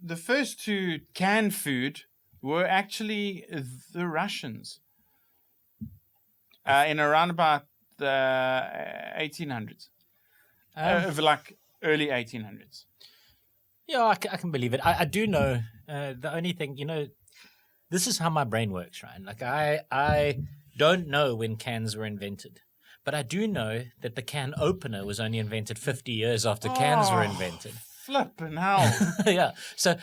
the first to can food were actually the Russians in around about the 1800s, like early 1800s. Yeah, I can believe it. I do know the only thing, this is how my brain works, right? Like I don't know when cans were invented, but I do know that the can opener was only invented 50 years after cans were invented. Flippin' hell. Yeah. So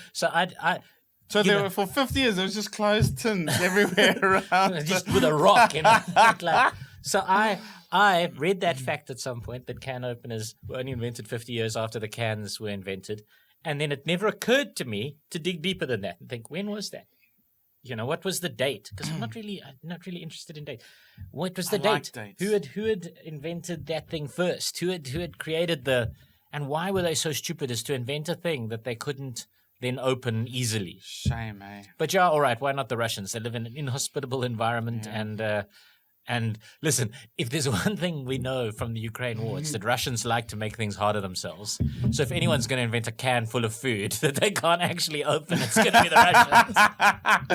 So there were for 50 years, there was just closed tins everywhere around. just with a rock, So I read that fact at some point that can openers were only invented 50 years after the cans were invented. And then it never occurred to me to dig deeper than that and think, when was that? What was the date? Because I'm not really interested in date. What was the date? Dates. Who had invented that thing first? Who had created and why were they so stupid as to invent a thing that they couldn't then open easily? Shame, eh? But yeah, all right. Why not the Russians? They live in an inhospitable environment, and listen, if there's one thing we know from the Ukraine war, it's that Russians like to make things harder themselves. So if anyone's going to invent a can full of food that they can't actually open, it's going to be the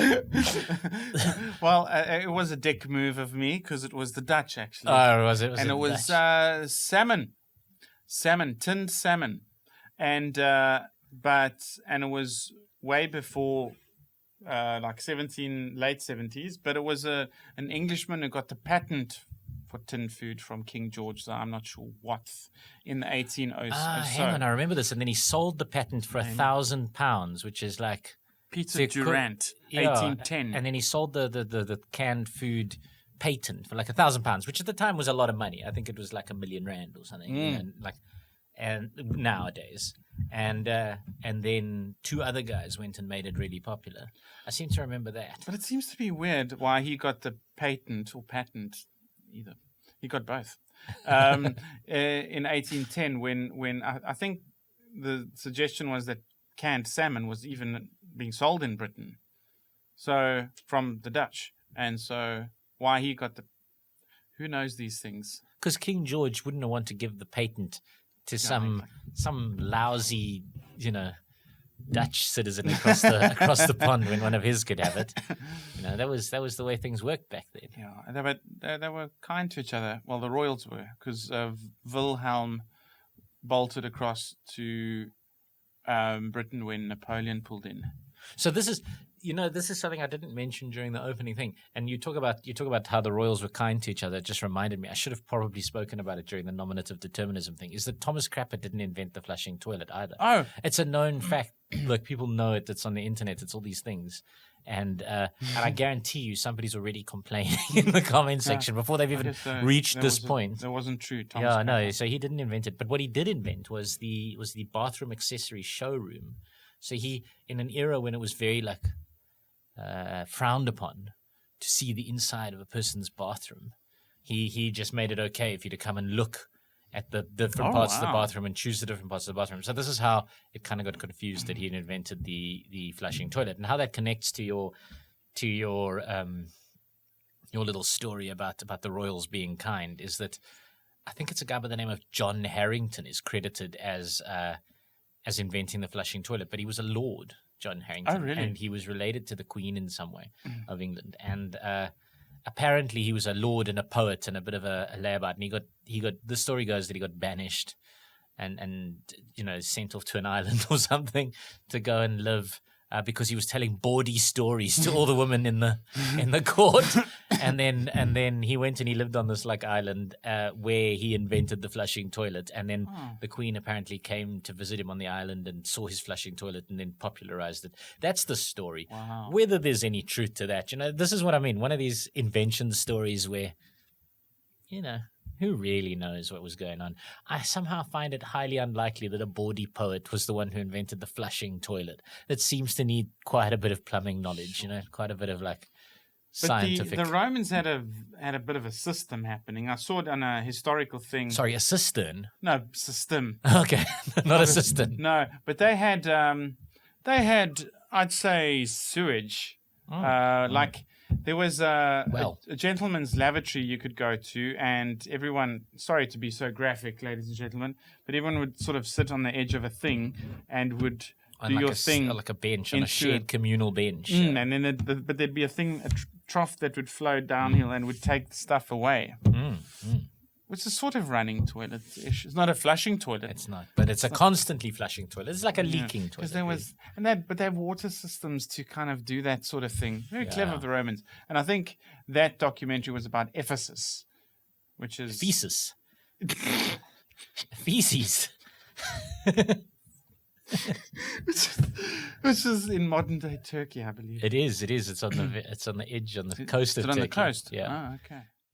Russians. Well, it was a dick move of me because it was the Dutch, actually. Oh, was it? And it was salmon, tinned salmon, and it was way before. Like late 70s, but it was an Englishman who got the patent for tin food from King George, so I'm not sure what, in the 1800s. Hang on, I remember this, and then he sold the patent for £1,000, which is like Peter Durant, 1810. And then he sold the canned food patent for like £1,000, which at the time was a lot of money. I think it was like R1 million or something, and nowadays. And then two other guys went and made it really popular. I seem to remember that. But it seems to be weird why he got the patent, either. He got both. In 1810, when I think the suggestion was that canned salmon was even being sold in Britain. So, from the Dutch. And so, why he got who knows these things? Because King George wouldn't want to give the patent to some lousy, Dutch citizen across the pond when one of his could have it. That was the way things worked back then. Yeah, they were kind to each other. Well, the royals were, because Wilhelm bolted across to Britain when Napoleon pulled in. So this is something I didn't mention during the opening thing. And you talk about how the royals were kind to each other. It just reminded me. I should have probably spoken about it during the nominative determinism thing. Is that Thomas Crapper didn't invent the flushing toilet either? Oh, it's a known fact. Look, people know it. It's on the internet. It's all these things. And I guarantee you, somebody's already complaining in the comment section before they've even reached this point. That wasn't true, Thomas. Yeah, no. So he didn't invent it. But what he did invent was the bathroom accessory showroom. So he, in an era when it was very frowned upon to see the inside of a person's bathroom, he just made it okay for you to come and look at the different parts of the bathroom and choose the different parts of the bathroom. So this is how it kind of got confused that he had invented the flushing toilet, and how that connects to your little story about the royals being kind is that I think it's a guy by the name of John Harrington is credited as inventing the flushing toilet, but he was a lord, John Harrington. Oh, really? And he was related to the Queen in some way of England. And apparently he was a lord and a poet and a bit of a layabout. And he got the story goes that he got banished and sent off to an island or something to go and live because he was telling bawdy stories to all the women in the court. And then he went and he lived on this island where he invented the flushing toilet. And then the Queen apparently came to visit him on the island and saw his flushing toilet and then popularized it. That's the story. Wow. Whether there's any truth to that, this is what I mean. One of these invention stories where, who really knows what was going on? I somehow find it highly unlikely that a bawdy poet was the one who invented the flushing toilet. It seems to need quite a bit of plumbing knowledge, quite a bit of scientific. But the Romans had a bit of a system happening. I saw it on a historical thing. Sorry, a cistern? No, system. Okay, not a cistern. No, but they had I'd say sewage. There was a gentleman's lavatory you could go to, and everyone, sorry to be so graphic, ladies and gentlemen, but everyone would sort of sit on the edge of a thing and would do your thing. like a bench, on a into shared communal bench. And then but there'd be a trough that would flow downhill and would take the stuff away. Which is sort of running toilet-ish. It's not a flushing toilet. It's not, but it's a constantly flushing toilet. It's like a leaking toilet. Because but they have water systems to kind of do that sort of thing. Very clever of the Romans. And I think that documentary was about Ephesus, which is feces. Feces. which is in modern day Turkey, I believe. It is. It's on the edge, on the coast of Is it Turkey. on the coast? Yeah. Oh, okay.